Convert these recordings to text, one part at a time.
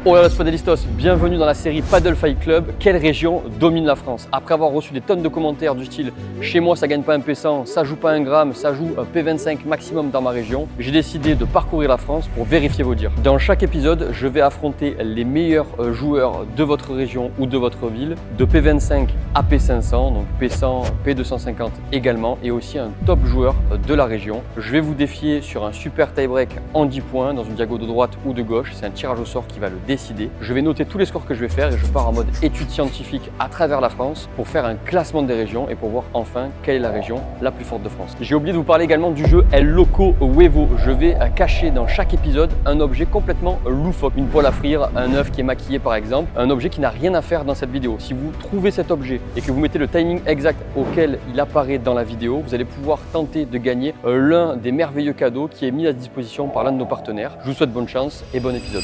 Hola los padelistas, bienvenue dans la série Paddle Fight Club. Quelle région domine la France? Après avoir reçu des tonnes de commentaires du style « Chez moi ça gagne pas un P100, ça joue pas un gramme, ça joue un P25 maximum dans ma région », j'ai décidé de parcourir la France pour vérifier vos dires. Dans chaque épisode, je vais affronter les meilleurs joueurs de votre région ou de votre ville, de P25 à P500, donc P100, P250 également, et aussi un top joueur de la région. Je vais vous défier sur un super tie-break en 10 points, dans une diago de droite ou de gauche. C'est un tirage au sort qui va le décider. Je vais noter tous les scores que je vais faire et je pars en mode étude scientifique à travers la France pour faire un classement des régions et pour voir enfin quelle est la région la plus forte de France. J'ai oublié de vous parler également du jeu El Loco Huevo. Je vais cacher dans chaque épisode un objet complètement loufoque. Une poêle à frire, un œuf qui est maquillé par exemple, un objet qui n'a rien à faire dans cette vidéo. Si vous trouvez cet objet et que vous mettez le timing exact auquel il apparaît dans la vidéo, vous allez pouvoir tenter de gagner l'un des merveilleux cadeaux qui est mis à disposition par l'un de nos partenaires. Je vous souhaite bonne chance et bon épisode.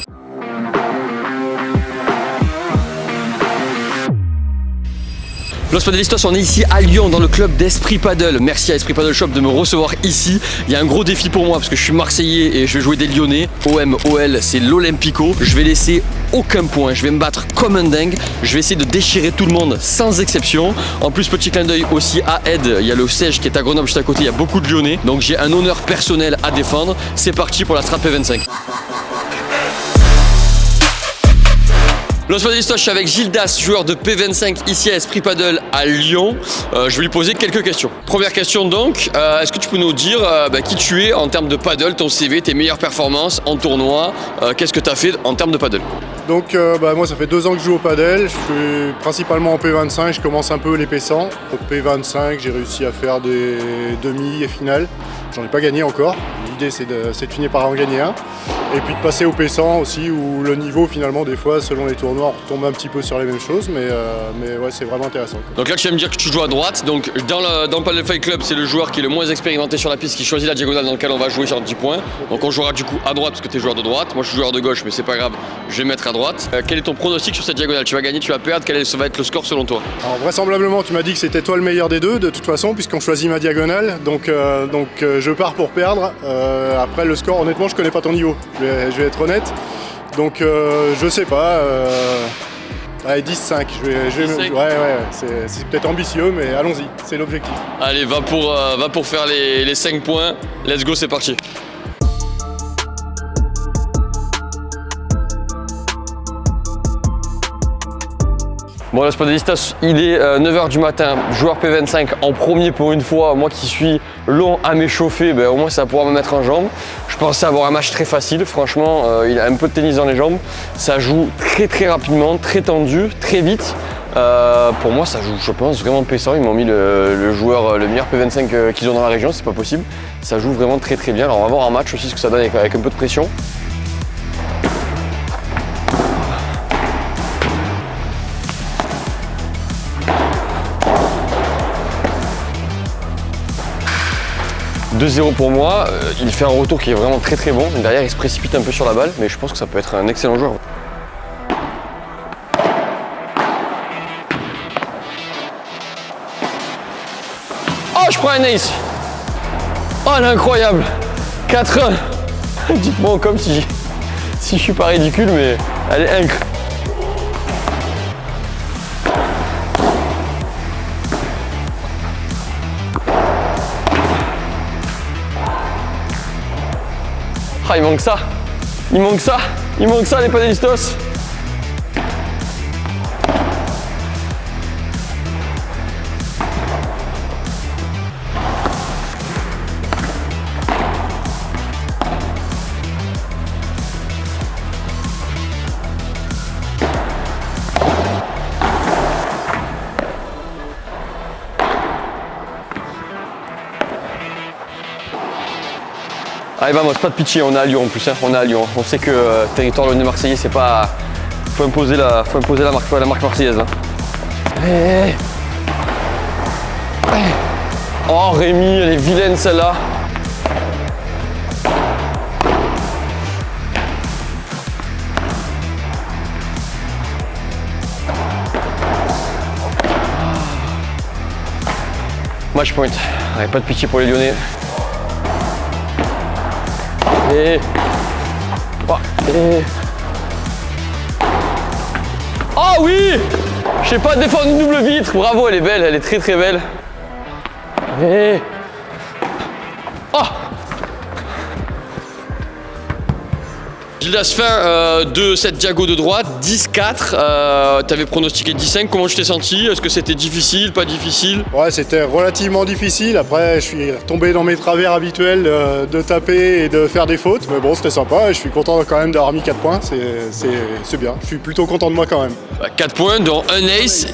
Los Padelistas, on est ici à Lyon dans le club d'Esprit Paddle. Merci à Esprit Paddle Shop de me recevoir ici. Il y a un gros défi pour moi parce que je suis Marseillais et je vais jouer des Lyonnais. OM, OL, c'est l'Olympico. Je vais laisser aucun point. Je vais me battre comme un dingue. Je vais essayer de déchirer tout le monde sans exception. En plus, petit clin d'œil aussi à Ed. Il y a le siège qui est à Grenoble juste à côté. Il y a beaucoup de Lyonnais. Donc j'ai un honneur personnel à défendre. C'est parti pour la strat P25. Los Padelistas, je suis avec Gildas, joueur de P25 ici à Esprit Paddle à Lyon. Je vais lui poser quelques questions. Première question donc, est-ce que tu peux nous dire qui tu es en termes de paddle, ton CV, tes meilleures performances en tournoi, qu'est-ce que tu as fait en termes de paddle? Donc moi ça fait 2 ans que je joue au paddle, je suis principalement en P25, je commence un peu les P100. Au P25 j'ai réussi à faire des demi et finales, j'en ai pas gagné encore, l'idée c'est de finir par en gagner un. Et puis de passer au P100 aussi où le niveau finalement des fois selon les tournois on retombe un petit peu sur les mêmes choses mais ouais c'est vraiment intéressant. Donc là tu vas me dire que tu joues à droite, donc dans le Paddle Fight Club c'est le joueur qui est le moins expérimenté sur la piste qui choisit la diagonale dans laquelle on va jouer sur 10 points. Donc on jouera du coup à droite parce que tu es joueur de droite, moi je suis joueur de gauche mais c'est pas grave, je vais mettre à droite. Quel est ton pronostic sur cette diagonale? Tu vas gagner, tu vas perdre, quel va être le score selon toi? Alors vraisemblablement tu m'as dit que c'était toi le meilleur des deux de toute façon puisqu'on choisit ma diagonale donc je pars pour perdre. Après le score honnêtement je connais pas ton niveau, je vais être honnête. Donc je sais pas, allez 10-5, ouais, c'est peut-être ambitieux mais allons-y, c'est l'objectif. Allez, va pour faire les 5 points, let's go, c'est parti. Bon, Los Padelistas, il est 9h du matin, joueur P25 en premier pour une fois, moi qui suis long à m'échauffer, au moins ça va pouvoir me mettre en jambe. Je pensais avoir un match très facile, franchement, il a un peu de tennis dans les jambes, ça joue très rapidement, très tendu, très vite. Pour moi ça joue, je pense, vraiment P100, ils m'ont mis le meilleur P25 qu'ils ont dans la région, c'est pas possible. Ça joue vraiment très bien, alors on va voir en match aussi ce que ça donne avec un peu de pression. « 2-0 pour moi, il fait un retour qui est vraiment très bon. Derrière, il se précipite un peu sur la balle, mais je pense que ça peut être un excellent joueur. Oh, je prends un ace. Oh, elle est incroyable. 4-1. Dites-moi comme si je suis pas ridicule, mais elle est incroyable. Ah, il manque ça les Padelistas. Allez vamos, pas de pitié, on est à Lyon en plus, hein, on est à Lyon. On sait que territoire lyonnais marseillais c'est pas. Faut imposer la marque marseillaise. Hein. Hey. Oh Rémi, elle est vilaine celle-là. Match point. Allez, pas de pitié pour les Lyonnais. Et... Oh, et... Oh oui! Je sais pas défendre une double vitre. Bravo, elle est belle, elle est très très belle. Et... Oh! Gildas, fin de cette diago de droite, 10-4, tu avais pronostiqué 10-5, comment tu t'es senti? Est-ce que c'était difficile, pas difficile? Ouais, c'était relativement difficile. Après, je suis tombé dans mes travers habituels de taper et de faire des fautes. Mais bon, c'était sympa et je suis content quand même d'avoir mis 4 points. C'est bien. Je suis plutôt content de moi quand même. 4 points, dont un ace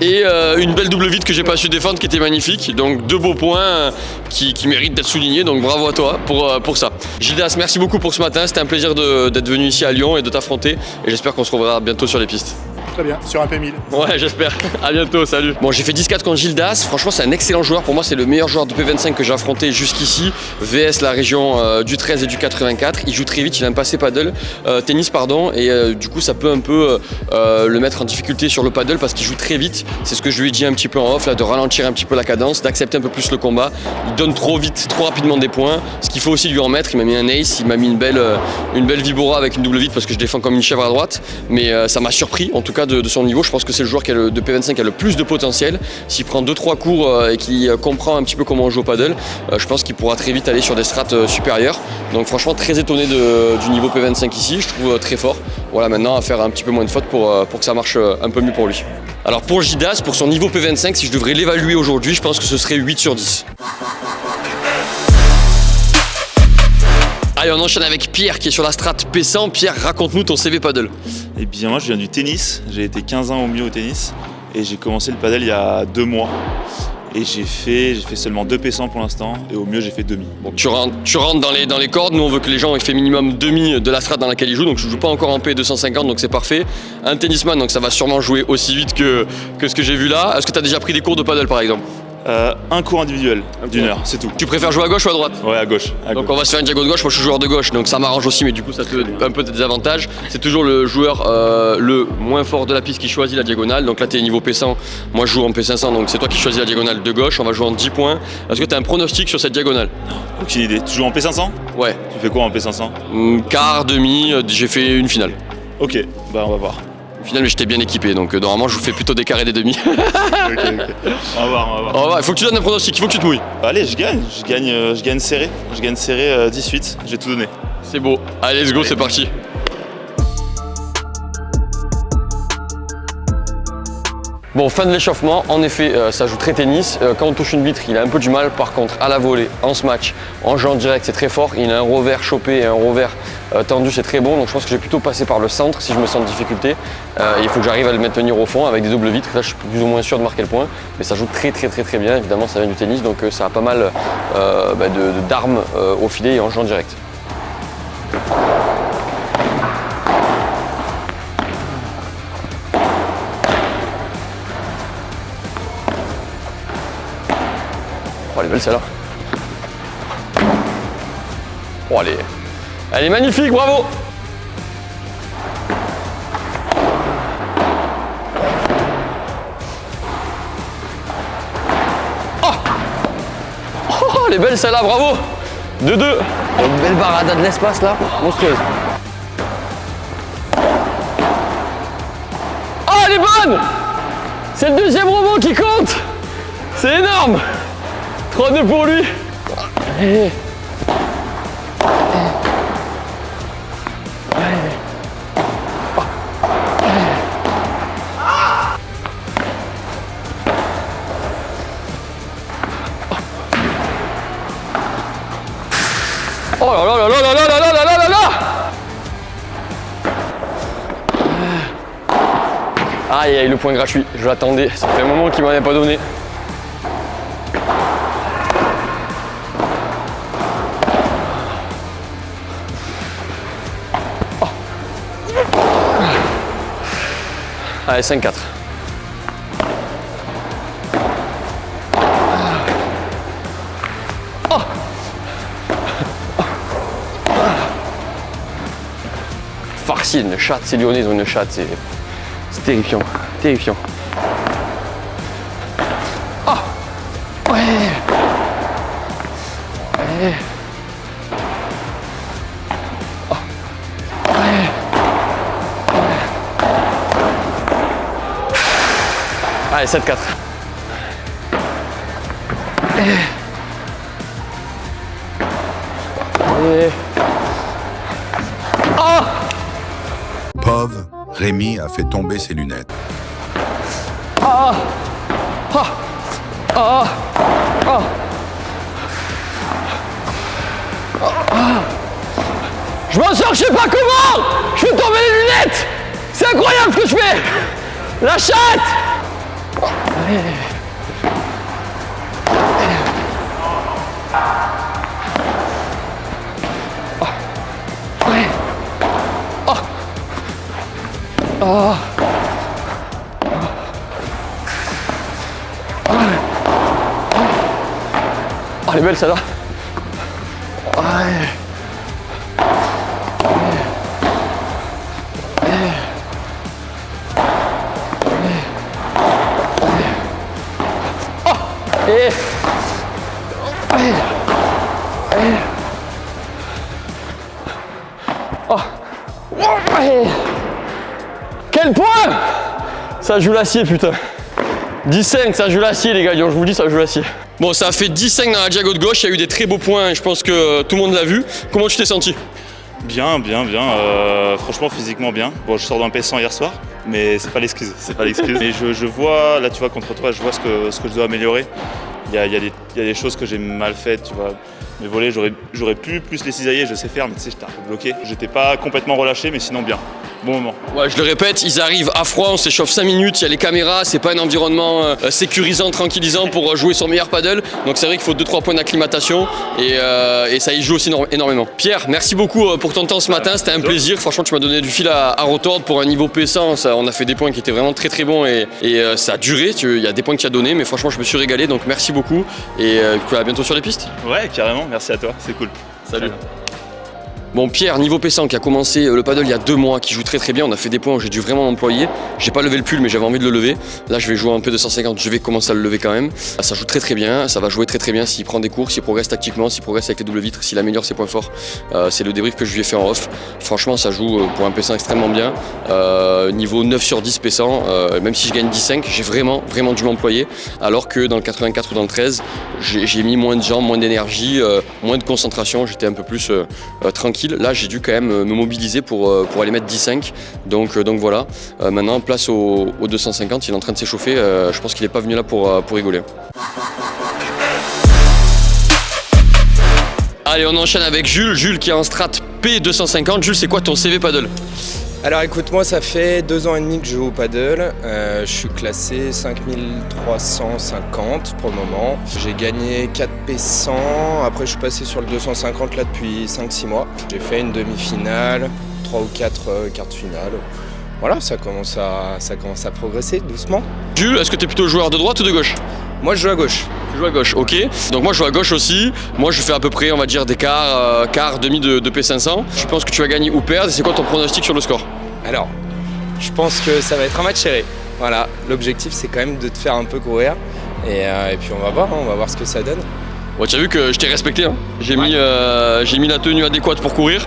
et une belle double vitre que j'ai pas su défendre qui était magnifique. Donc 2 beaux points qui méritent d'être soulignés. Donc bravo à toi pour ça. Gildas, merci beaucoup pour ce matin. C'était un plaisir d'être venu ici à Lyon et de t'affronter. Et j'espère qu'on se reverra bientôt sur les pistes. Très bien, sur un P1000. Ouais, j'espère. À bientôt, salut. Bon, j'ai fait 10-4 contre Gildas. Franchement, c'est un excellent joueur. Pour moi, c'est le meilleur joueur de P25 que j'ai affronté jusqu'ici. VS la région du 13 et du 84. Il joue très vite, il a un passé tennis, pardon. Et du coup, ça peut un peu le mettre en difficulté sur le paddle parce qu'il joue très vite. C'est ce que je lui ai dit un petit peu en off, là, de ralentir un petit peu la cadence, d'accepter un peu plus le combat. Il donne trop vite, trop rapidement des points. Ce qu'il faut aussi lui en mettre, il m'a mis un ace, il m'a mis une belle vibora avec une double vitre parce que je défends comme une chèvre à droite. Mais ça m'a surpris, en tout cas, de son niveau. Je pense que c'est le joueur de P25 qui a le plus de potentiel. S'il prend 2-3 cours et qu'il comprend un petit peu comment on joue au paddle, je pense qu'il pourra très vite aller sur des strates supérieures. Donc franchement, très étonné du niveau P25 ici. Je trouve très fort. Voilà, maintenant à faire un petit peu moins de fautes pour que ça marche un peu mieux pour lui. Alors pour Gildas, pour son niveau P25, si je devrais l'évaluer aujourd'hui, je pense que ce serait 8 sur 10. Allez, on enchaîne avec Pierre qui est sur la strat P100. Pierre, raconte-nous ton CV paddle. Eh bien, moi je viens du tennis. J'ai été 15 ans au mieux au tennis et j'ai commencé le paddle il y a 2 mois. Et j'ai fait seulement 2 P100 pour l'instant et au mieux j'ai fait demi. Bon, tu rentres dans les cordes. Nous on veut que les gens aient fait minimum demi de la strat dans laquelle ils jouent. Donc je joue pas encore en P250, donc c'est parfait. Un tennisman, donc ça va sûrement jouer aussi vite que ce que j'ai vu là. Est-ce que tu as déjà pris des cours de paddle par exemple? Un cours individuel d'une heure, c'est tout. Tu préfères jouer à gauche ou à droite? Ouais, à gauche. Donc on va se faire une diago de gauche. Moi je suis joueur de gauche, donc ça m'arrange aussi, mais du coup ça te donne un peu de désavantage. C'est toujours le joueur le moins fort de la piste qui choisit la diagonale. Donc là tu es niveau P100, moi je joue en P500, donc c'est toi qui choisis la diagonale de gauche. On va jouer en 10 points. Est-ce que tu as un pronostic sur cette diagonale? Aucune idée. Tu joues en P500? Ouais. Tu fais quoi en P500? Quart, demi, j'ai fait une finale. Ok, bah on va voir. Final, mais j'étais bien équipé, donc normalement je vous fais plutôt des quarts et des demi. Ok. On va voir. Il faut que tu donnes un pronostic, il faut que tu te mouilles. Allez, je gagne serré. Je gagne serré 18, j'ai tout donné. C'est beau. Allez, let's go, c'est parti. Bon, fin de l'échauffement, en effet, ça joue très tennis. Quand on touche une vitre, il a un peu du mal. Par contre, à la volée, en smash, en jeu en direct, c'est très fort. Il a un revers chopé et un revers tendu, c'est très bon. Donc je pense que je vais plutôt passer par le centre si je me sens en difficulté. Il faut que j'arrive à le maintenir au fond avec des doubles vitres. Là, je suis plus ou moins sûr de marquer le point. Mais ça joue très bien. Évidemment, ça vient du tennis, donc ça a pas mal d'armes au filet et en jeu en direct. Oh, elle est belle celle-là. Oh, elle est magnifique, bravo. Oh, elle est belle celle-là, bravo. 2-2. Une belle barada de l'espace là, monstrueuse. Oh, elle est bonne. C'est le deuxième rebond qui compte. C'est énorme. 3-2 pour lui. Allez. Oh là là là là là là là là là là là. Aïe aïe, le point gratuit, je l'attendais, ça fait un moment qu'il m'en avait pas donné. Oh. Allez, 5-4. Oh. Farci, une chatte, c'est lyonnais, ils ont une chatte, c'est terrifiant, terrifiant. Ah, ouais. Ouais. Ah, ouais. Allez, 7-4. Et... Oh! Pauvre, Rémi a fait tomber ses lunettes. Ah! Ah! Ah! Ah! Je m'en sors, je sais pas comment! Je fais tomber les lunettes! C'est incroyable ce que je fais! La chatte! Oh, elle est belle celle-là! Quel point! Ça joue l'acier, putain. 10-5, ça joue l'acier, les gars. Je vous le dis, ça joue l'acier. Bon, ça a fait 10-5 dans la diago de gauche. Il y a eu des très beaux points. Je pense que tout le monde l'a vu. Comment tu t'es senti? Bien. Franchement, physiquement bien. Bon, je sors d'un P100 hier soir, mais c'est pas l'excuse. Mais je vois, là, tu vois, contre toi, je vois ce que je dois améliorer. Il y a des choses que j'ai mal faites, tu vois. Mes volets, j'aurais pu plus les cisailler, je sais faire, mais tu sais, j'étais un peu bloqué. J'étais pas complètement relâché, mais sinon bien. Bon moment. Ouais, je le répète, ils arrivent à froid, on s'échauffe 5 minutes, il y a les caméras, c'est pas un environnement sécurisant, tranquillisant pour jouer son meilleur paddle. Donc c'est vrai qu'il faut 2-3 points d'acclimatation et ça y joue aussi énormément. Pierre, merci beaucoup pour ton temps ce matin, c'était un plaisir. Franchement, tu m'as donné du fil à retordre pour un niveau P100. On a fait des points qui étaient vraiment très bons et ça a duré. Il y a des points que tu as donnés, mais franchement, je me suis régalé. Donc merci beaucoup et à bientôt sur les pistes. Ouais, carrément, merci à toi, c'est cool. Salut. Bon, Pierre, niveau P100 qui a commencé le paddle il y a 2 mois, qui joue très bien, on a fait des points où j'ai dû vraiment m'employer. J'ai pas levé le pull mais j'avais envie de le lever. Là je vais jouer un peu 250, je vais commencer à le lever quand même. Ça joue très bien, ça va jouer très bien s'il prend des cours, s'il progresse tactiquement, s'il progresse avec les doubles vitres, s'il améliore ses points forts. C'est le débrief que je lui ai fait en off. Franchement ça joue pour un P100 extrêmement bien. Niveau 9 sur 10 P100, même si je gagne 10-5, j'ai vraiment dû m'employer. Alors que dans le 84 ou dans le 13, j'ai mis moins de jambes, moins d'énergie, moins de concentration, j'étais un peu plus tranquille. Là j'ai dû quand même me mobiliser pour aller mettre 10-5. Donc voilà. Maintenant place au 250, il est en train de s'échauffer. Je pense qu'il n'est pas venu là pour rigoler. Allez, on enchaîne avec Jules. Jules qui est en strat P250. Jules, c'est quoi ton CV paddle? Alors écoute, moi ça fait 2 ans et demi que je joue au paddle, je suis classé 5350 pour le moment. J'ai gagné 4 P100, après je suis passé sur le 250 là depuis 5-6 mois. J'ai fait une demi-finale, 3 ou 4 quarts de finale. Voilà, ça commence à progresser doucement. Jules, est-ce que tu es plutôt joueur de droite ou de gauche? Moi je joue à gauche. Tu joues à gauche, ok. Donc moi je joue à gauche aussi. Moi je fais à peu près, on va dire, des quarts, demi de P500. Je pense que tu vas gagner ou perdre. C'est quoi ton pronostic sur le score? Alors, je pense que ça va être un match serré. Voilà, l'objectif c'est quand même de te faire un peu courir. Et puis on va voir ce que ça donne. Ouais, tu as vu que je t'ai respecté, hein. J'ai mis la tenue adéquate pour courir.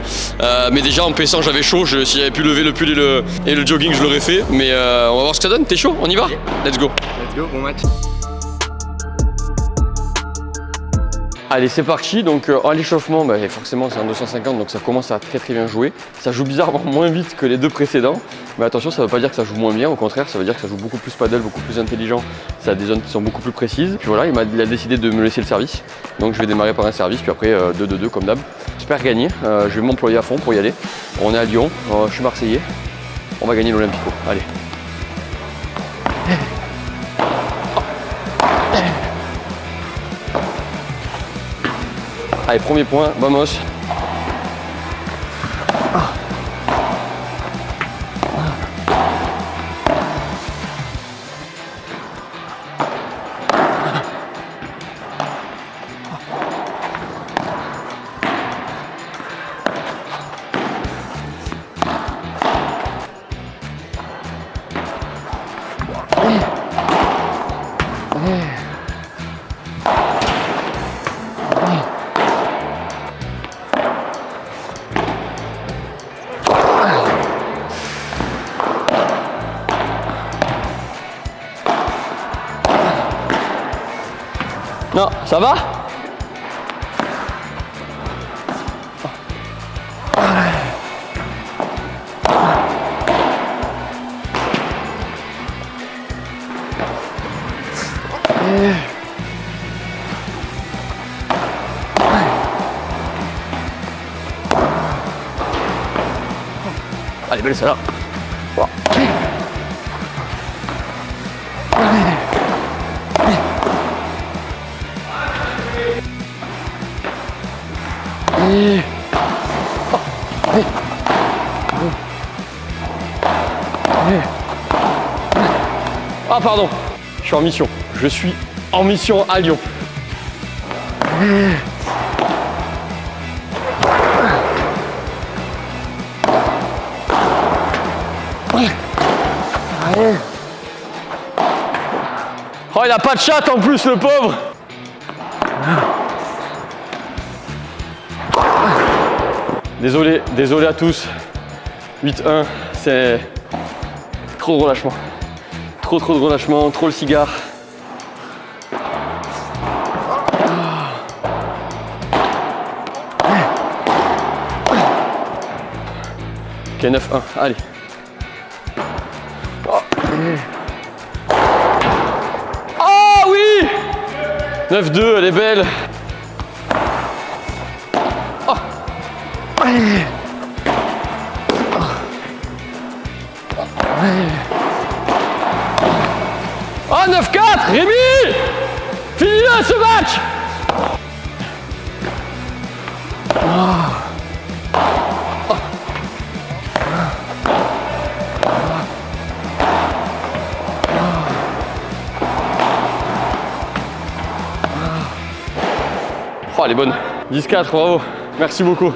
Mais déjà en P100 j'avais chaud, si j'avais pu lever le pull et le jogging je l'aurais fait. Mais on va voir ce que ça donne, t'es chaud? On y va? Let's go. Let's go, bon match. Allez, c'est parti. Donc en l'échauffement, forcément c'est un 250, donc ça commence à très bien jouer. Ça joue bizarrement moins vite que les 2 précédents. Mais attention, ça ne veut pas dire que ça joue moins bien, au contraire, ça veut dire que ça joue beaucoup plus paddle, beaucoup plus intelligent. Ça a des zones qui sont beaucoup plus précises. Puis voilà, il a décidé de me laisser le service. Donc je vais démarrer par un service, puis après 2-2-2 comme d'hab. J'espère gagner, je vais m'employer à fond pour y aller. On est à Lyon, je suis Marseillais. On va gagner l'Olympico, allez. Allez, premier point, vamos. Non, ça va? Allez, belle celle-là. Ah pardon, je suis en mission. Je suis en mission à Lyon. Oh, il a pas de chatte en plus, le pauvre. Désolé à tous. 8-1, c'est trop de relâchement. Trop de relâchement, trop le cigare. Ok, 9-1, allez. Ah oui! 9-2, elle est belle. Oh. Ah, 9-4, Rémi! Finis-le ce match! Oh, elle est bonne. 10-4, bravo. Merci beaucoup.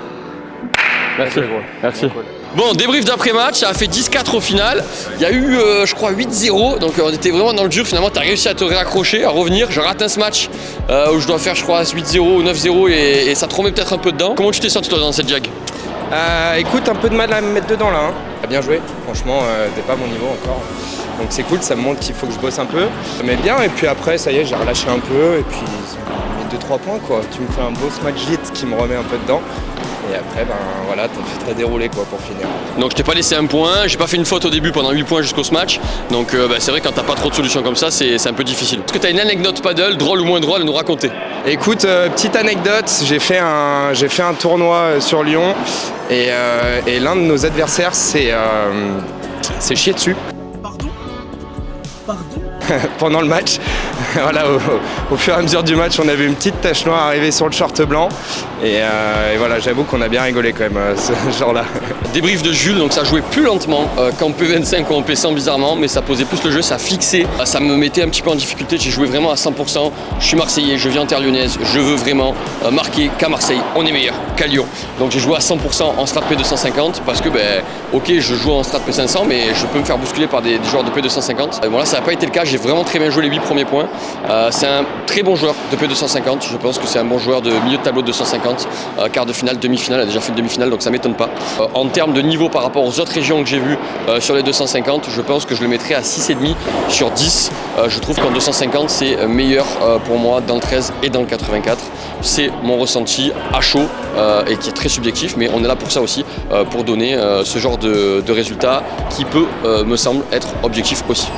Merci. Merci. Bon, débrief d'après-match, ça a fait 10-4 au final. Il y a eu, je crois, 8-0. Donc on était vraiment dans le dur. Finalement, tu as réussi à te réaccrocher, à revenir. Je rate ce match où je dois faire, je crois, 8-0 ou 9-0 et ça te remet peut-être un peu dedans. Comment tu t'es senti toi dans cette jag? Écoute, un peu de mal à me mettre dedans là. Hein. T'as bien joué, franchement, t'es pas à mon niveau encore. Donc c'est cool, ça me montre qu'il faut que je bosse un peu. Mais bien, et puis après, ça y est, j'ai relâché un peu. Et puis, j'ai mis 2-3 points quoi. Tu me fais un beau smash hit qui me remet un peu dedans. Et après, ben voilà, t'as fait dérouler quoi pour finir. Donc je t'ai pas laissé un point, j'ai pas fait une faute au début pendant 8 points jusqu'au match. Donc c'est vrai, quand t'as pas trop de solutions comme ça, c'est un peu difficile. Est-ce que t'as une anecdote paddle, drôle ou moins drôle, à nous raconter? Écoute, petite anecdote, j'ai fait un tournoi sur Lyon et l'un de nos adversaires s'est chié dessus. Pardon pendant le match. Voilà, au fur et à mesure du match, on avait une petite tache noire arrivée sur le short blanc. Et voilà, j'avoue qu'on a bien rigolé quand même ce genre-là. Débrief de Jules, donc ça jouait plus lentement qu'en P25 ou en P100 bizarrement, mais ça posait plus le jeu, ça fixait, ça me mettait un petit peu en difficulté. J'ai joué vraiment à 100%. Je suis Marseillais, je viens en terre lyonnaise, je veux vraiment marquer qu'à Marseille, on est meilleur qu'à Lyon. Donc j'ai joué à 100% en strat P250 parce que, ok, je joue en strat P500, mais je peux me faire bousculer par des joueurs de P250. Bon là, ça n'a pas été le cas, j'ai vraiment très bien joué les 8 premiers points. C'est un très bon joueur de P250, je pense que c'est un bon joueur de milieu de tableau de 250, quart de finale, demi-finale, a déjà fait une demi-finale, donc ça m'étonne pas. En termes de niveau par rapport aux autres régions que j'ai vues sur les 250, je pense que je le mettrais à 6,5 sur 10. Je trouve qu'en 250, c'est meilleur pour moi dans le 13 et dans le 84. C'est mon ressenti à chaud et qui est très subjectif, mais on est là pour ça aussi, pour donner ce genre de résultat qui peut, me semble, être objectif aussi.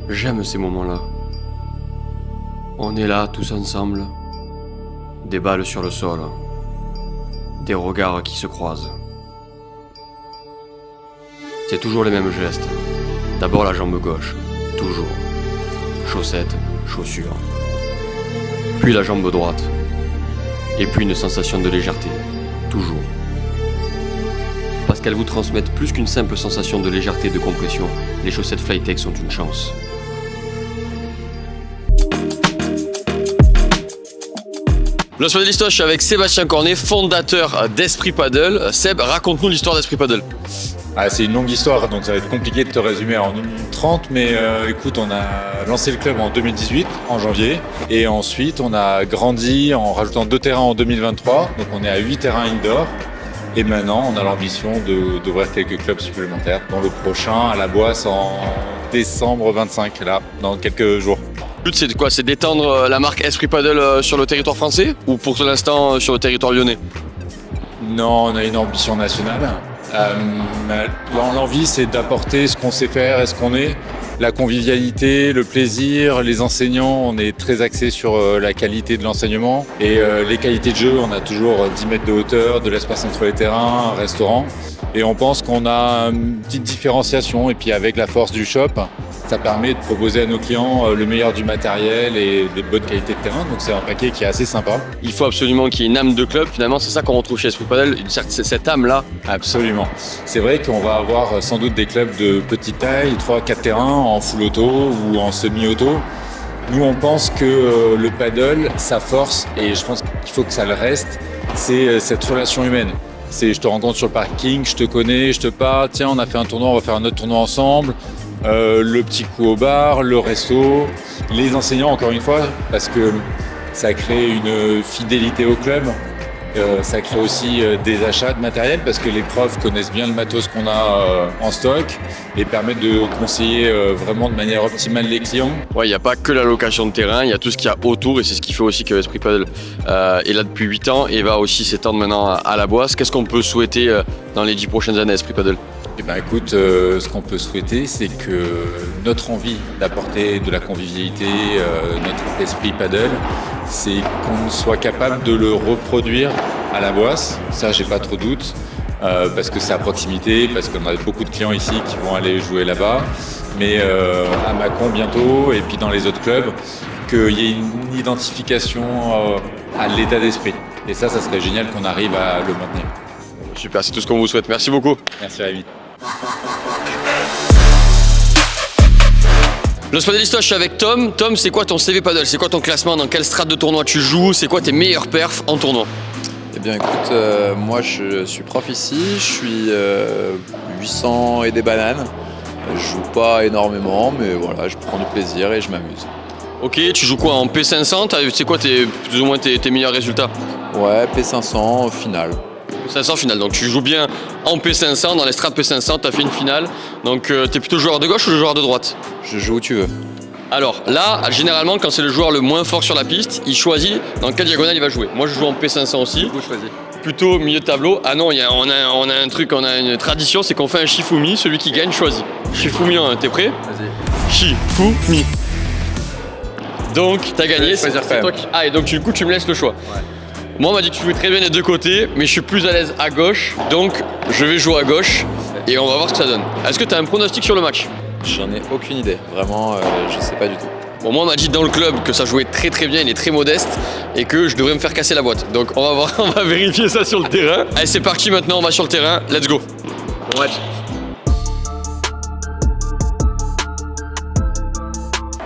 J'aime ces moments-là. On est là tous ensemble, des balles sur le sol, des regards qui se croisent. C'est toujours les mêmes gestes. D'abord la jambe gauche, toujours. Chaussettes, chaussures. Puis la jambe droite. Et puis une sensation de légèreté, toujours. Parce qu'elles vous transmettent plus qu'une simple sensation de légèreté et de compression, les chaussettes Flytech sont une chance. Le soir de l'histoire, je suis avec Sébastien Cornet, fondateur d'Esprit Paddle. Seb, raconte-nous l'histoire d'Esprit Paddle. C'est une longue histoire, donc ça va être compliqué de te résumer en 30, mais écoute, on a lancé le club en 2018, en janvier, et ensuite on a grandi en rajoutant 2 terrains en 2023, donc on est à 8 terrains indoor, et maintenant on a l'ambition d'ouvrir quelques clubs supplémentaires, dont le prochain à la Boisse en décembre 25, là, dans quelques jours. Le but, c'est de quoi? C'est d'étendre la marque Esprit Paddle sur le territoire français ou pour l'instant sur le territoire lyonnais? Non, on a une ambition nationale. L'envie, c'est d'apporter ce qu'on sait faire et ce qu'on est. La convivialité, le plaisir, les enseignants, on est très axé sur la qualité de l'enseignement. Et les qualités de jeu, on a toujours 10 mètres de hauteur, de l'espace entre les terrains, un restaurant. Et on pense qu'on a une petite différenciation. Et puis avec la force du shop, ça permet de proposer à nos clients le meilleur du matériel et des bonnes qualités de terrain. Donc c'est un paquet qui est assez sympa. Il faut absolument qu'il y ait une âme de club. Finalement, c'est ça qu'on retrouve chez Esprit Paddle, cette âme-là. Absolument. C'est vrai qu'on va avoir sans doute des clubs de petite taille, 3-4 terrains en full auto ou en semi-auto. Nous, on pense que le paddle, sa force, et je pense qu'il faut que ça le reste, c'est cette relation humaine. C'est je te rencontre sur le parking, je te connais, je te parle, tiens, on a fait un tournoi, on va faire un autre tournoi ensemble. Le petit coup au bar, le resto, les enseignants encore une fois, parce que ça crée une fidélité au club, ça crée aussi des achats de matériel parce que les profs connaissent bien le matos qu'on a en stock et permettent de conseiller vraiment de manière optimale les clients. Ouais, il n'y a pas que la location de terrain, il y a tout ce qu'il y a autour et c'est ce qui fait aussi que Esprit Paddle est là depuis 8 ans et va aussi s'étendre maintenant à la Boisse. Qu'est-ce qu'on peut souhaiter dans les 10 prochaines années à Esprit Paddle? Eh ben, écoute, ce qu'on peut souhaiter, c'est que notre envie d'apporter de la convivialité, notre esprit paddle, c'est qu'on soit capable de le reproduire à la Boisse. Ça, j'ai pas trop de doute, parce que c'est à proximité, parce qu'on a beaucoup de clients ici qui vont aller jouer là-bas, mais à Mâcon bientôt, et puis dans les autres clubs, qu'il y ait une identification à l'état d'esprit. Et ça serait génial qu'on arrive à le maintenir. Super, c'est tout ce qu'on vous souhaite. Merci beaucoup. Merci Rémi. Los Padelistas, je suis avec Tom. Tom, c'est quoi ton CV paddle? C'est quoi ton classement? Dans quelle strate de tournoi tu joues? C'est quoi tes meilleurs perfs en tournoi? Eh bien écoute, moi je suis prof ici, je suis 800 et des bananes. Je joue pas énormément, mais voilà, je prends du plaisir et je m'amuse. Ok, tu joues quoi en P500? C'est quoi plus ou moins tes meilleurs résultats? Ouais, P500 au final. 500 finale, donc tu joues bien en P500, dans les strates P500, tu as fait une finale. Donc tu es plutôt joueur de gauche ou joueur de droite? Je joue où tu veux. Alors là, généralement, quand c'est le joueur le moins fort sur la piste, il choisit dans quelle diagonale il va jouer. Moi je joue en P500 aussi. Vous choisissez. Plutôt milieu de tableau. Ah non, on a un truc, on a une tradition, c'est qu'on fait un Shifumi, celui qui gagne choisit. Shifumi en 1, t'es prêt? Vas-y. Shifumi. Donc t'as gagné, c'est choisir quand toi même. qui... Ah et donc du coup tu me laisses le choix. Ouais. Moi on m'a dit que tu jouais très bien des deux côtés, mais je suis plus à l'aise à gauche, donc je vais jouer à gauche et on va voir ce que ça donne. Est-ce que tu as un pronostic sur le match? J'en ai aucune idée, vraiment, je sais pas du tout. Bon, moi on m'a dit dans le club que ça jouait très très bien, il est très modeste et que je devrais me faire casser la boîte. Donc on va voir, on va vérifier ça sur le terrain. Allez c'est parti maintenant, on va sur le terrain, let's go. Bon match.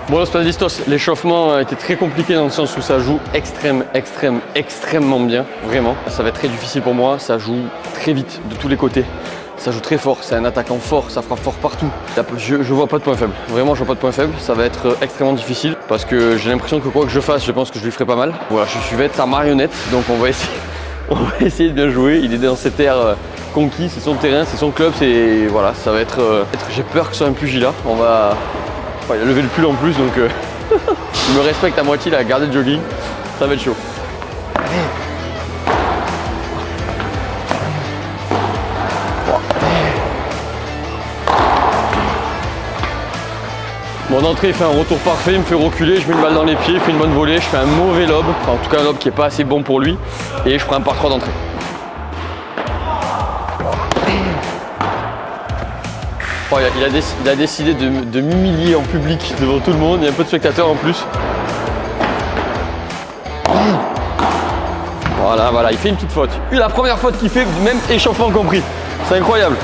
Bon Los Padelistas, l'échauffement a été très compliqué dans le sens où ça joue extrêmement bien, vraiment. Ça va être très difficile pour moi, ça joue très vite de tous les côtés. Ça joue très fort, c'est un attaquant fort, ça frappe fort partout. Je vois pas de point faible, vraiment je vois pas de point faible. Ça va être extrêmement difficile parce que j'ai l'impression que quoi que je fasse, je pense que je lui ferai pas mal. Voilà, je vais être sa marionnette, donc on va essayer de bien jouer. Il est dans cette ère conquis, c'est son terrain, c'est son club, voilà, ça va être... J'ai peur que ce soit un pugilat, il a levé le pull en plus, donc il me respecte à moitié, il a gardé le jogging, ça va être chaud. Mon entrée, il fait un retour parfait, il me fait reculer, je mets une balle dans les pieds, il fait une bonne volée, je fais un mauvais lob, enfin en tout cas un lob qui n'est pas assez bon pour lui, et je prends un par 3 d'entrée. Oh, il a décidé de m'humilier en public devant tout le monde, il y a un peu de spectateurs en plus. Voilà, il fait une petite faute. La première faute qu'il fait, même échauffement compris. C'est incroyable.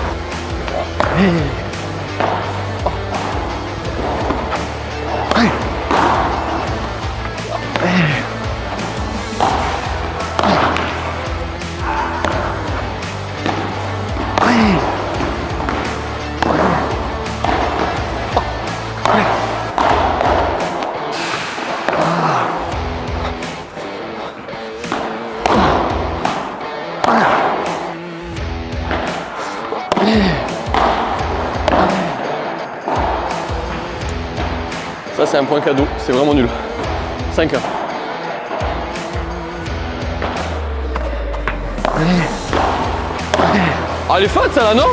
Ça c'est un point cadeau, c'est vraiment nul. 5-1. Ah, elle est fat ça là, non?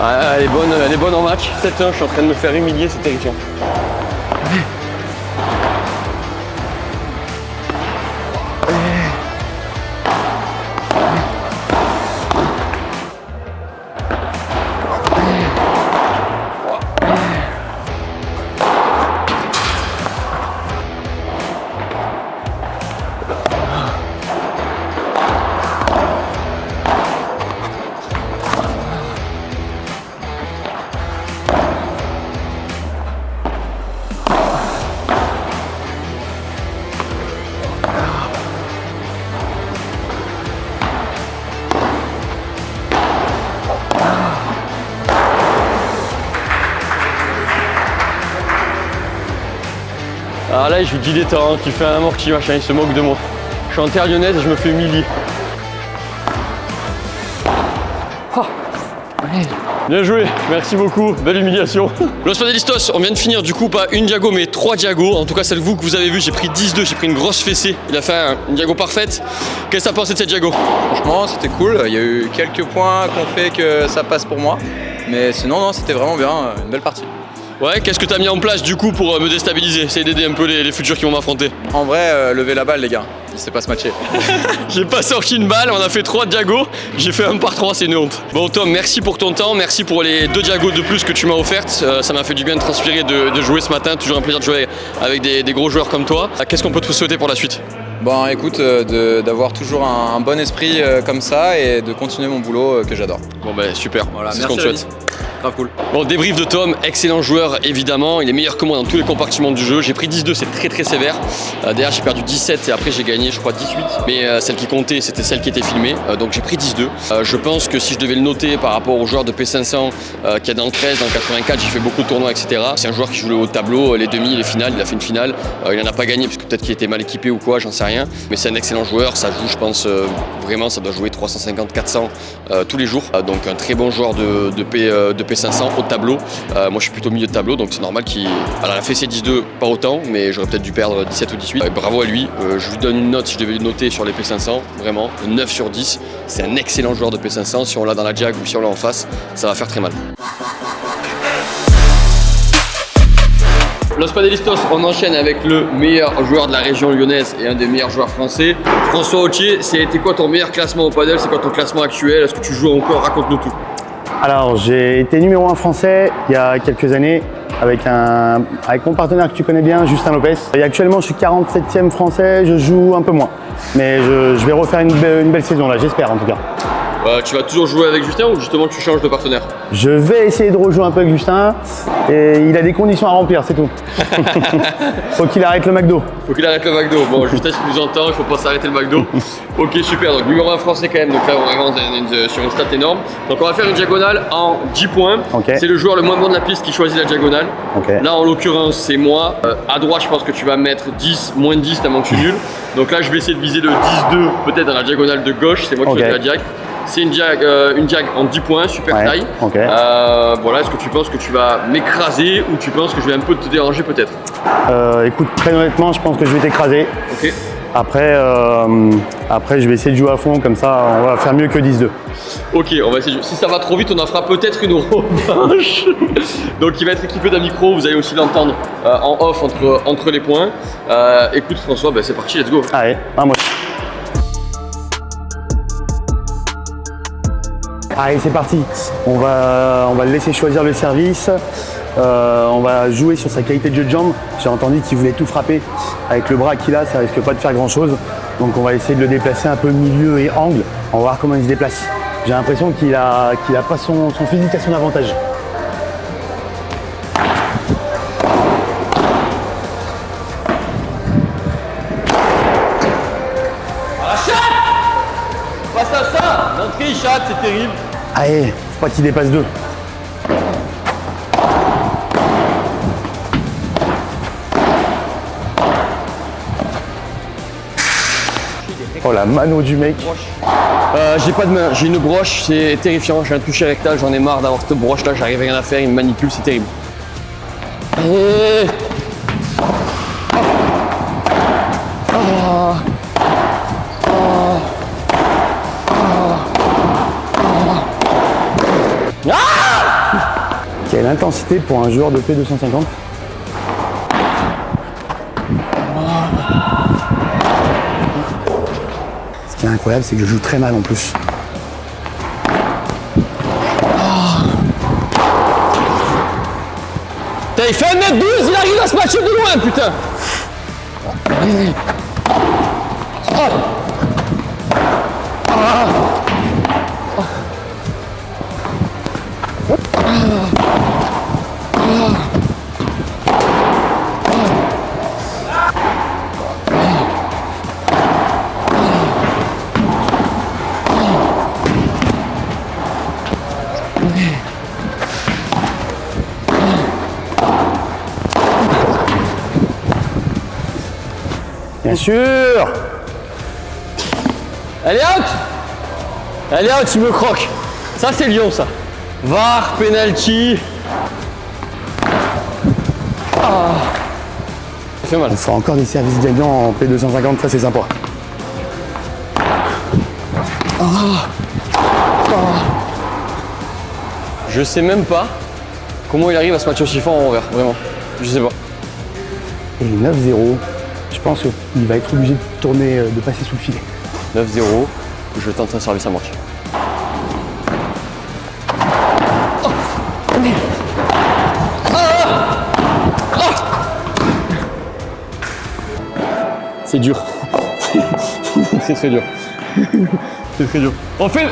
Ah, elle est bonne en match. 7-1, je suis en train de me faire humilier, c'est terrifiant. Alors là, je lui dis des temps, qui fait un amorti, machin, il se moque de moi. Je suis en terre lyonnaise et je me fais humilier. Oh. Bien joué, merci beaucoup, belle humiliation. Los Padelistos, on vient de finir du coup pas une diago mais 3 diagos. En tout cas celle que vous avez vu, j'ai pris 10-2, j'ai pris une grosse fessée. Il a fait une diago parfaite. Qu'est-ce que t'as pensé de cette diago? Franchement, c'était cool. Il y a eu quelques points qui ont fait que ça passe pour moi. Mais sinon, non, c'était vraiment bien. Une belle partie. Ouais, qu'est-ce que t'as mis en place du coup pour me déstabiliser? Essayer d'aider un peu les futurs qui vont m'affronter. En vrai, levez la balle, les gars. Il sait pas se matcher. J'ai pas sorti une balle, on a fait 3 diagos. J'ai fait 1 par 3, c'est une honte. Bon Tom, merci pour ton temps, merci pour les 2 diagos de plus que tu m'as offertes. Ça m'a fait du bien de transpirer, de jouer ce matin. Toujours un plaisir de jouer avec des gros joueurs comme toi. Qu'est-ce qu'on peut te souhaiter pour la suite? Bon, écoute, d'avoir toujours un bon esprit comme ça et de continuer mon boulot que j'adore. Bon bah super, Voilà, c'est ce qu'on te souhaite. Grave cool. Bon, débrief de Tom, excellent joueur évidemment, il est meilleur que moi dans tous les compartiments du jeu. J'ai pris 10-2, c'est très sévère. Derrière j'ai perdu 17 et après j'ai gagné je crois 18. Mais celle qui comptait c'était celle qui était filmée, donc j'ai pris 10-2. Je pense que si je devais le noter par rapport au joueur de P500 qui est dans le 13, dans le 84, j'ai fait beaucoup de tournois etc. C'est un joueur qui joue le haut de tableau, les demi, les finales, il a fait une finale. Il n'en a pas gagné parce que peut-être qu'il était mal équipé ou quoi, j'en sais rien. Mais c'est un excellent joueur, ça joue je pense vraiment, ça doit jouer 350-400 tous les jours. Donc un très bon joueur de P500 haut de tableau. Moi je suis plutôt milieu de tableau donc c'est normal qu'il a fessé 10-2 pas autant mais j'aurais peut-être dû perdre 17 ou 18. Bravo à lui, je lui donne une note si je devais le noter sur les P500, vraiment 9 sur 10. C'est un excellent joueur de P500, si on l'a dans la jag ou si on l'a en face, ça va faire très mal. Los Padelistos, on enchaîne avec le meilleur joueur de la région lyonnaise et un des meilleurs joueurs français. François Autier, c'était quoi ton meilleur classement au padel? C'est quoi ton classement actuel? Est-ce que tu joues encore? Raconte-nous tout. Alors, j'ai été numéro 1 français il y a quelques années avec mon partenaire que tu connais bien, Justin Lopez. Et actuellement, je suis 47e français, je joue un peu moins. Mais je vais refaire une belle saison là, j'espère en tout cas. Tu vas toujours jouer avec Justin ou justement tu changes de partenaire? Je vais essayer de rejouer un peu avec Justin et il a des conditions à remplir, c'est tout. Faut qu'il arrête le McDo. Faut qu'il arrête le McDo. Bon, Justin, si tu nous entends, il faut pas s'arrêter le McDo. Ok, super. Donc, numéro 1 français quand même. Donc là, on est vraiment sur une stat énorme. Donc, on va faire une diagonale en 10 points. Okay. C'est le joueur le moins bon de la piste qui choisit la diagonale. Okay. Là, en l'occurrence, c'est moi. À droite, je pense que tu vas mettre 10, moins 10, tellement que je suis nul. Donc là, je vais essayer de viser le 10-2, peut-être dans la diagonale de gauche. C'est moi qui choisis la diag. C'est une diag en 10 points, super taille. Okay. Voilà, est-ce que tu penses que tu vas m'écraser ou tu penses que je vais un peu te déranger peut-être? Écoute, très honnêtement, je pense que je vais t'écraser. Ok. Après, je vais essayer de jouer à fond, comme ça, on va faire mieux que 10-2. Ok, on va essayer. Si ça va trop vite, on en fera peut-être une revanche. Donc, il va être équipé d'un micro, vous allez aussi l'entendre en off entre les points. Écoute, François, c'est parti, let's go. Allez, moi. Allez, c'est parti. On va le laisser choisir le service. On va jouer sur sa qualité de jeu de jambes. J'ai entendu qu'il voulait tout frapper. Avec le bras qu'il a, ça risque pas de faire grand chose. Donc on va essayer de le déplacer un peu milieu et angle. On va voir comment il se déplace. J'ai l'impression qu'il a pas son physique à son avantage. Passe à ça. L'entrée, il chatte, c'est terrible. Allez, faut pas qu'il dépasse 2. Oh la mano du mec. J'ai pas de main, j'ai une broche, c'est terrifiant, j'ai un toucher rectal, j'en ai marre d'avoir cette broche là, j'arrive à rien à faire, il me manipule, c'est terrible. Allez. Quelle intensité pour un joueur de P250. Ce qui est incroyable, c'est que je joue très mal en plus. Putain, il fait 1m12, il arrive à se matcher de loin, putain. Bien sûr. Allez out. Allez out, il me croque. Ça c'est Lyon ça. VAR, penalty. Ça fait mal. Il faut encore des services gagnants en P250, ça c'est sympa. Je sais même pas comment il arrive à se matcher aussi fort en envers, vraiment. Je sais pas. Et 9-0, je pense qu'il va être obligé de tourner, de passer sous le filet. 9-0, je tente un service à moitié. C'est dur. C'est très dur. C'est très dur. On fait...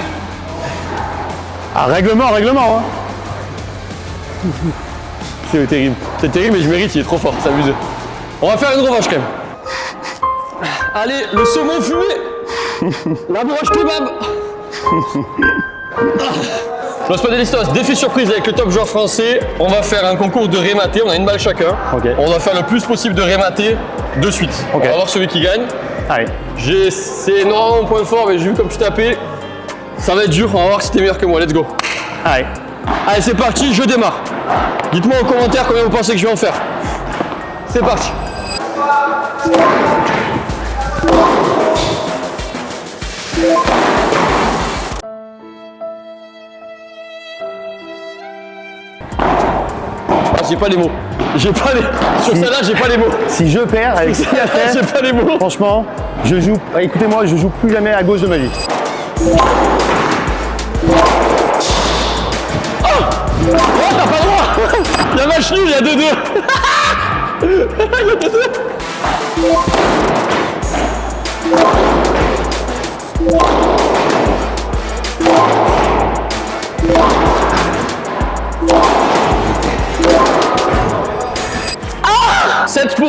Ah, règlement, hein. C'est terrible. C'est terrible, mais je mérite, il est trop fort, c'est abusé. On va faire une revanche quand même. Allez, le saumon fumé. La broche kebab. Los Padelistas, défi surprise avec le top joueur français. On va faire un concours de rématé, on a une balle chacun. Okay. On va faire le plus possible de rématé de suite. Okay. On va voir celui qui gagne. Allez. C'est normalement mon point fort, mais j'ai vu comme tu tapais. Ça va être dur, on va voir si t'es meilleur que moi, let's go. Allez. Allez, c'est parti, je démarre. Dites-moi en commentaire combien vous pensez que je vais en faire. C'est parti. J'ai pas les mots. Sur celle-là, j'ai pas les mots. Si je perds avec ce qu'il a fait, j'ai pas les mots. franchement, je joue. Écoutez-moi, je joue plus jamais à gauche de ma vie. Oh, t'as pas le droit. Il y a match nul, il y a 2-2. Il y a 2-2. Ah, 7 pour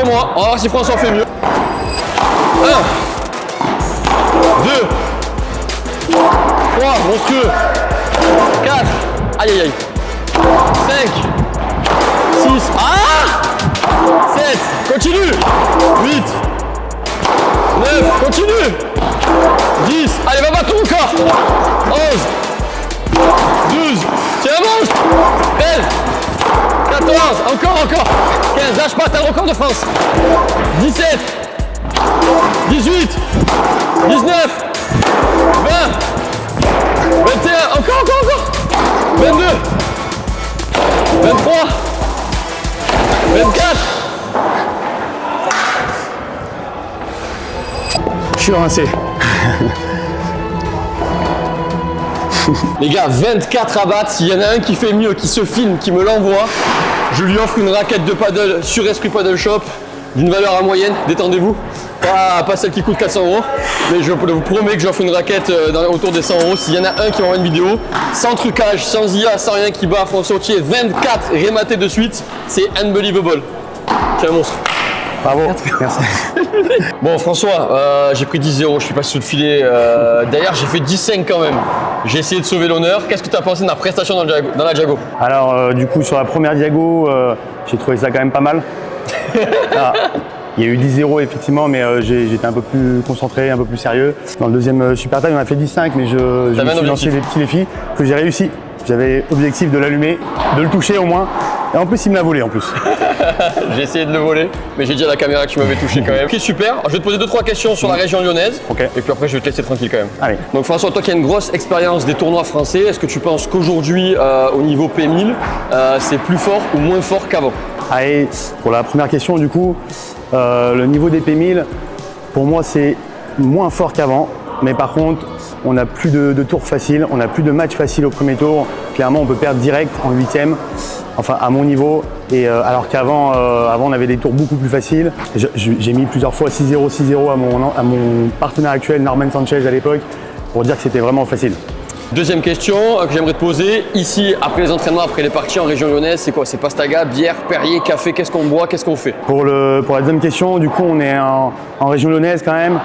moi. On va voir si François fait mieux. 1, 2, 3, monstrueux. 4, aïe aïe aïe. 5, 6, ah 7, continue. 8, 9, continue. 10, allez va battre ton corps. 11, 12, tiens avance. 13, 14, encore. 15, lâche pas, t'as le record de France. 17, 18, 19, 20, 21, encore. 22, 23, 24. Je suis rincé. Les gars, 24 à battre. S'il y en a un qui fait mieux, qui se filme, qui me l'envoie, je lui offre une raquette de paddle sur Esprit Paddle Shop d'une valeur à moyenne. Détendez-vous. Pas celle qui coûte 400 €. Mais je vous promets que j'offre une raquette autour des 100 €. S'il y en a un qui m'envoie une vidéo, sans trucage, sans IA, sans rien, qui bat François Autier, 24 rématés de suite, c'est unbelievable. C'est un monstre. Bravo. Merci. Bon François, j'ai pris 10-0, je suis passé sous le filet. D'ailleurs j'ai fait 10-5 quand même. J'ai essayé de sauver l'honneur. Qu'est-ce que tu as pensé de ma prestation dans la Diago? Alors du coup sur la première Diago, j'ai trouvé ça quand même pas mal. Il y a eu 10-0 effectivement, mais j'étais un peu plus concentré, un peu plus sérieux. Dans le deuxième Super Time, on a fait 10-5, mais je me suis lancé des petits défis que j'ai réussi. J'avais objectif de l'allumer, de le toucher au moins. Et en plus, il me l'a volé en plus. J'ai essayé de le voler, mais j'ai dit à la caméra que tu m'avais touché quand même. Ok, super. Alors, je vais te poser 2-3 questions sur la région lyonnaise. Ok. Et puis après, je vais te laisser tranquille quand même. Allez. Donc François, toi qui as une grosse expérience des tournois français, est-ce que tu penses qu'aujourd'hui, au niveau P1000, c'est plus fort ou moins fort qu'avant? Allez, pour la première question du coup, le niveau des P1000, pour moi c'est moins fort qu'avant. Mais par contre, on n'a plus de tours faciles, on n'a plus de matchs faciles au premier tour. Clairement, on peut perdre direct en 8e, enfin à mon niveau. Et alors qu'avant, on avait des tours beaucoup plus faciles. J'ai mis plusieurs fois 6-0, 6-0 à mon partenaire actuel, Norman Sanchez à l'époque, pour dire que c'était vraiment facile. Deuxième question que j'aimerais te poser, ici, après les entraînements, après les parties en région lyonnaise, c'est quoi? C'est pastaga, bière, Perrier, café, qu'est-ce qu'on boit, qu'est-ce qu'on fait? Pour la deuxième question, du coup, on est en région lyonnaise quand même.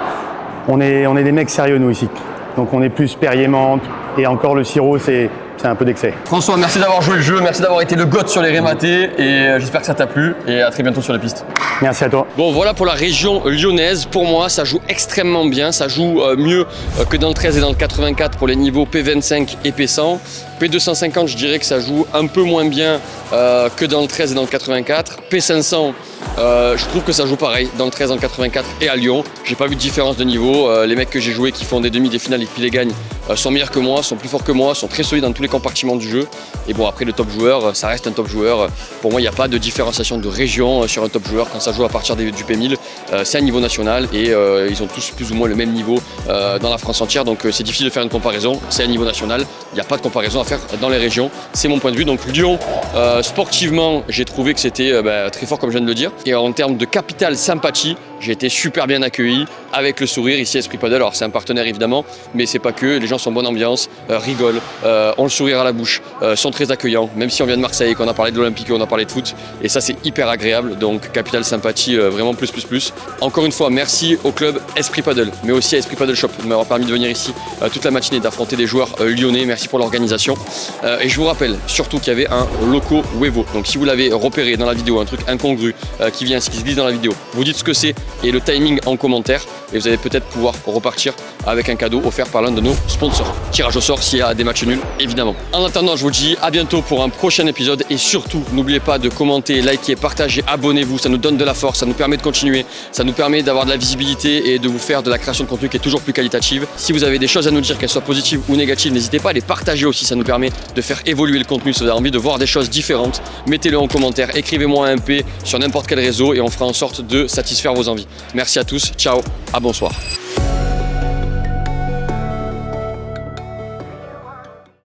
On est des mecs sérieux, nous, ici. Donc on est plus Perrier menthe, et encore le sirop, c'est un peu d'excès. François, merci d'avoir joué le jeu, merci d'avoir été le GOAT sur les rématés, et j'espère que ça t'a plu, et à très bientôt sur les pistes. Merci à toi. Bon, voilà pour la région lyonnaise. Pour moi, ça joue extrêmement bien, ça joue mieux que dans le 13 et dans le 84 pour les niveaux P25 et P100. P250, je dirais que ça joue un peu moins bien que dans le 13 et dans le 84. P500, je trouve que ça joue pareil dans le 13, dans le 84 et à Lyon. J'ai pas vu de différence de niveau. Les mecs que j'ai joués qui font des demi, des finales et qui les gagnent sont meilleurs que moi, sont plus forts que moi, sont très solides dans tous les compartiments du jeu. Et bon, après le top joueur, ça reste un top joueur. Pour moi, il n'y a pas de différenciation de région sur un top joueur. Quand ça joue à partir du P1000, c'est un niveau national et ils ont tous plus ou moins le même niveau dans la France entière. Donc c'est difficile de faire une comparaison. C'est un niveau national. Il n'y a pas de comparaison à faire dans les régions. C'est mon point de vue. Donc Lyon, sportivement, j'ai trouvé que c'était très fort comme je viens de le dire. Et en termes de capital sympathie, j'ai été super bien accueilli avec le sourire ici à Esprit Padel. Alors c'est un partenaire évidemment, mais c'est pas que. Les gens sont en bonne ambiance, rigolent, ont le sourire à la bouche, sont très accueillants. Même si on vient de Marseille, qu'on a parlé de l'Olympique et on a parlé de foot. Et ça c'est hyper agréable. Donc capital sympathie, vraiment plus. Encore une fois, merci au club Esprit Padel, mais aussi à Esprit Padel Shop de m'avoir permis de venir ici toute la matinée, d'affronter des joueurs lyonnais. Merci pour l'organisation. Et je vous rappelle surtout qu'il y avait un loco Wevo. Donc si vous l'avez repéré dans la vidéo, un truc incongru qui se glisse dans la vidéo, vous dites ce que c'est et le timing en commentaire et vous allez peut-être pouvoir repartir avec un cadeau offert par l'un de nos sponsors. Tirage au sort s'il y a des matchs nuls, évidemment. En attendant, je vous dis à bientôt pour un prochain épisode et surtout, n'oubliez pas de commenter, liker, partager, abonnez-vous, ça nous donne de la force, ça nous permet de continuer, ça nous permet d'avoir de la visibilité et de vous faire de la création de contenu qui est toujours plus qualitative. Si vous avez des choses à nous dire, qu'elles soient positives ou négatives, n'hésitez pas à les partager aussi, ça nous permet de faire évoluer le contenu. Si vous avez envie de voir des choses différentes, mettez-le en commentaire, écrivez-moi un MP sur n'importe quel réseau et on fera en sorte de satisfaire vos envies. Merci à tous, ciao, à bonsoir.